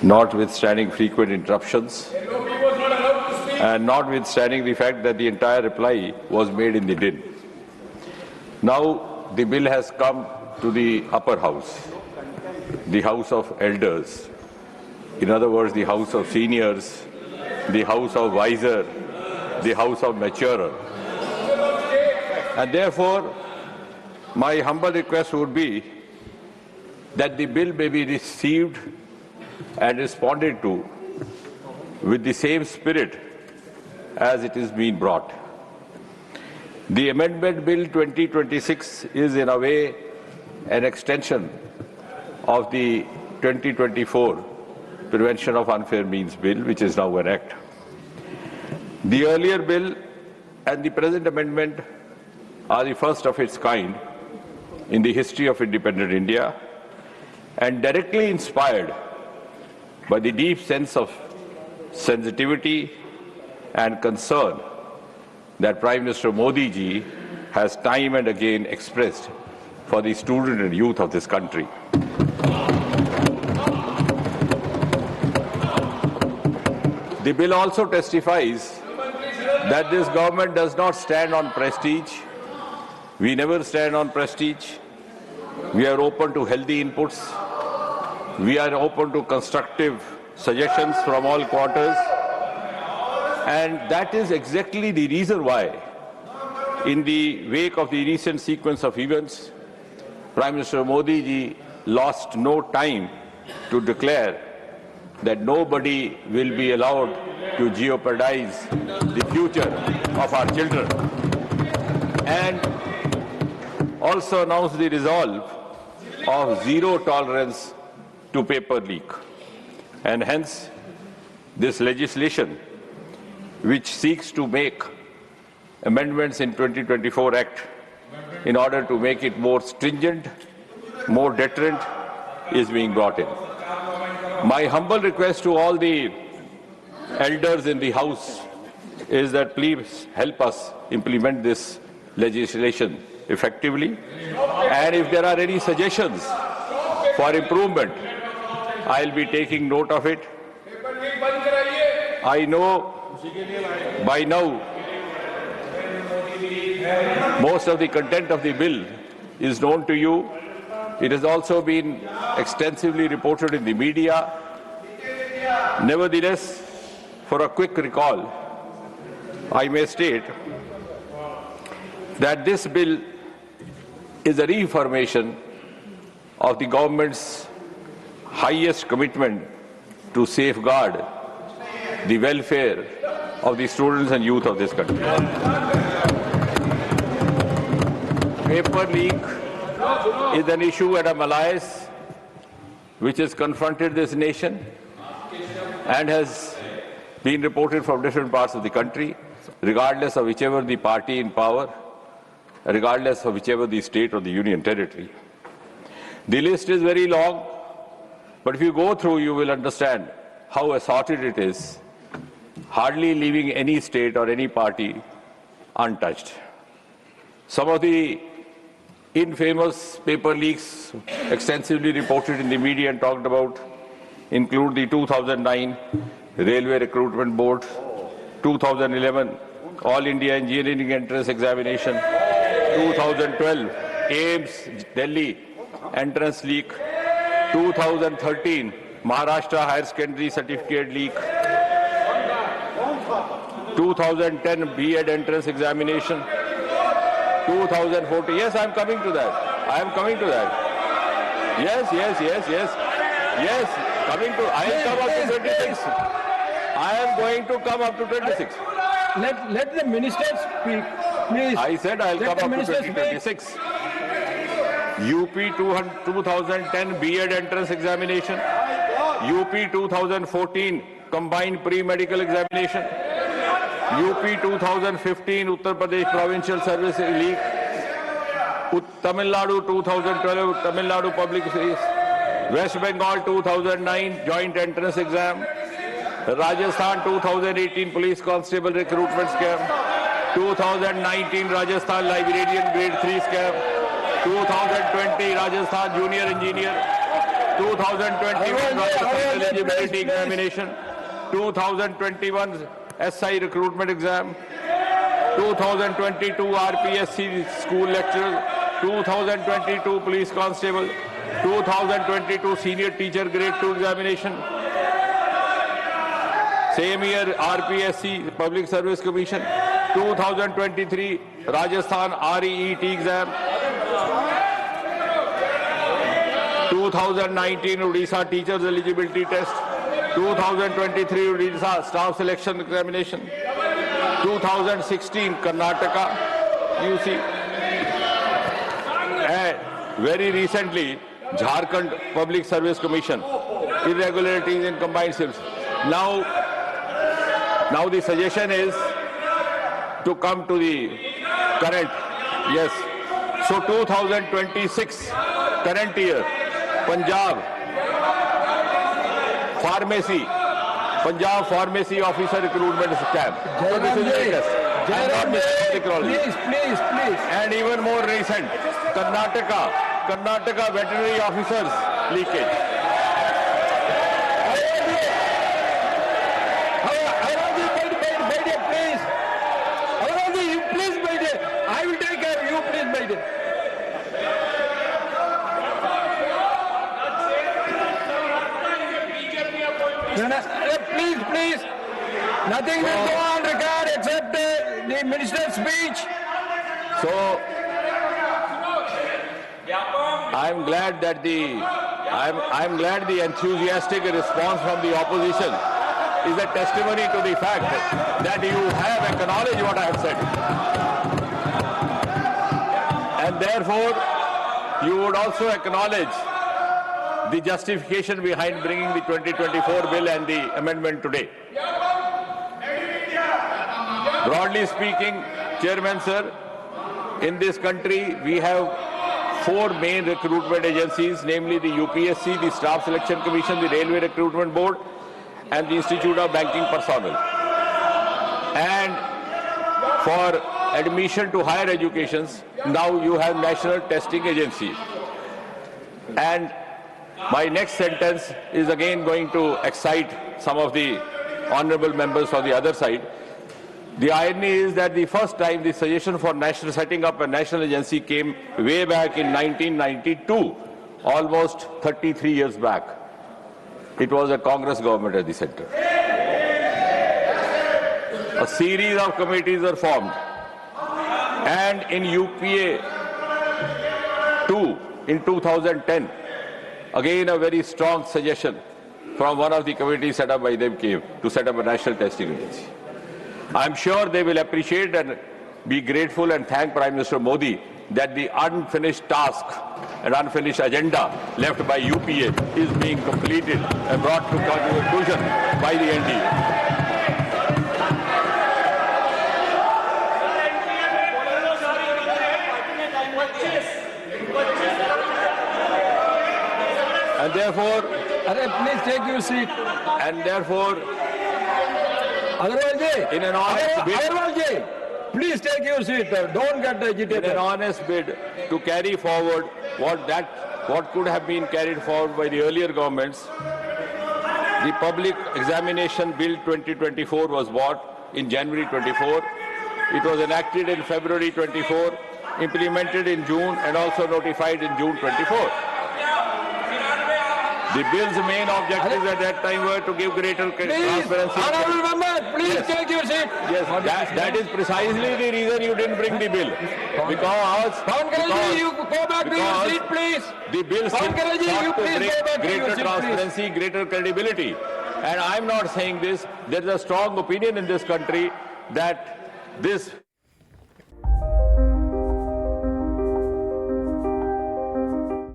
notwithstanding frequent interruptions, and notwithstanding the fact that the entire reply was made in the din. Now the bill has come to the upper house, the House of Elders. In other words, the House of Seniors, the House of Wiser, the House of Maturer. And therefore, my humble request would be that the bill may be received and responded to with the same spirit as it is being brought. The Amendment Bill 2026 is in a way an extension of the 2024 Prevention of Unfair Means Bill, which is now an act. The earlier bill and the present amendment are the first of its kind in the history of independent India and directly inspired by the deep sense of sensitivity and concern that Prime Minister Modi ji has time and again expressed for the student and youth of this country. The bill also testifies that this government does not stand on prestige. We never stand on prestige. We are open to healthy inputs. We are open to constructive suggestions from all quarters. And that is exactly the reason why, in the wake of the recent sequence of events, Prime Minister Modi ji lost no time to declare that nobody will be allowed to jeopardize the future of our children, and also announced the resolve of zero tolerance to paper leak. And hence, this legislation, which seeks to make amendments in 2024 Act in order to make it more stringent, more deterrent, is being brought in. My humble request to all the elders in the House is that please help us implement this legislation effectively. And if there are any suggestions for improvement, I'll be taking note of it. I know by now most of the content of the bill is known to you. It has also been extensively reported in the media. Nevertheless, for a quick recall, I may state that this bill is a reaffirmation of the government's highest commitment to safeguard the welfare of the students and youth of this country. Paper leak is an issue at a malaise which has confronted this nation and has been reported from different parts of the country, regardless of whichever the party in power, regardless of whichever the state or the union territory. The list is very long, but if you go through, you will understand how assorted it is, hardly leaving any state or any party untouched. Some of the infamous paper leaks extensively reported in the media and talked about include the 2009 Railway Recruitment Board, 2011 All India Engineering Entrance Examination, 2012 AIIMS Delhi Entrance Leak, 2013 Maharashtra Higher Secondary Certificate Leak, 2010 B.Ed Entrance Examination, 2014. Yes, I am coming to that. I am coming to that. Yes. Coming to. I am come up to 26. I am going to come up to 26. Let the minister speak, please. I said I will come up to 2026. UP 2010 B.Ed Entrance Examination, UP 2014 Combined Pre-Medical Examination, UP 2015 Uttar Pradesh Provincial Service Leak, Tamil Nadu 2012 Tamil Nadu Public Service, West Bengal 2009 Joint Entrance Exam, Rajasthan 2018 Police Constable Recruitment Scam, 2019 Rajasthan Librarian Grade 3 Scam, 2020 Rajasthan Junior Engineer, 2021 Rajasthan eligibility examination, 2021 SI recruitment exam, 2022 RPSC school lecturer, 2022 police constable, 2022 senior teacher grade 2 examination. Same year RPSC Public Service Commission, 2023 Rajasthan REET exam, 2019 Odisha teachers eligibility test, 2023 Odisha staff selection examination, 2016 Karnataka UC, and very recently Jharkhand Public Service Commission, irregularities in combined civils. Now the suggestion is to come to the current, yes. So 2026, current year, Punjab pharmacy officer recruitment scam. So this is latest. And not Mr. Technology. Please. And even more recent, Karnataka veterinary officers leakage. I will take care of you, please, my dear. Please. Nothing will go on record except the minister's speech. So I'm glad that I'm glad the enthusiastic response from the opposition is a testimony to the fact that you have acknowledged what I have said. And therefore, you would also acknowledge the justification behind bringing the 2024 bill and the amendment today. Broadly speaking, Chairman Sir, in this country we have 4 main recruitment agencies, namely the UPSC, the Staff Selection Commission, the Railway Recruitment Board, and the Institute of Banking Personnel. And for admission to higher educations, now you have National Testing Agency. And my next sentence is again going to excite some of the honorable members on the other side. The irony is that the first time the suggestion for setting up a national agency came way back in 1992, almost 33 years back. It was a Congress government at the center. A series of committees were formed. And in UPA 2 in 2010, again a very strong suggestion from one of the committees set up by them came to set up a national testing agency. I'm sure they will appreciate and be grateful and thank Prime Minister Modi that the unfinished task and unfinished agenda left by UPA is being completed and brought to conclusion by the NDA. And therefore, Please take your seat. and therefore, Agarwal ji, in an honest bid, Agarwal ji, please take your seat. Don't get in agitated. an honest bid to carry forward what could have been carried forward by the earlier governments, the Public Examination Bill 2024 was brought in January 24. It was enacted in February 24, implemented in June, and also notified in June 24. The bill's main objectives at that time were to give greater Please, transparency. honorable member, please Yes. take your seat. Yes, that is precisely the reason you didn't bring the bill. Because Pankaj ji, you go back to your seat, please. the bill Pankaj ji, you sought to please bring go back to your greater seat, please. transparency, greater credibility. And I'm not saying this. There is a strong opinion in this country that this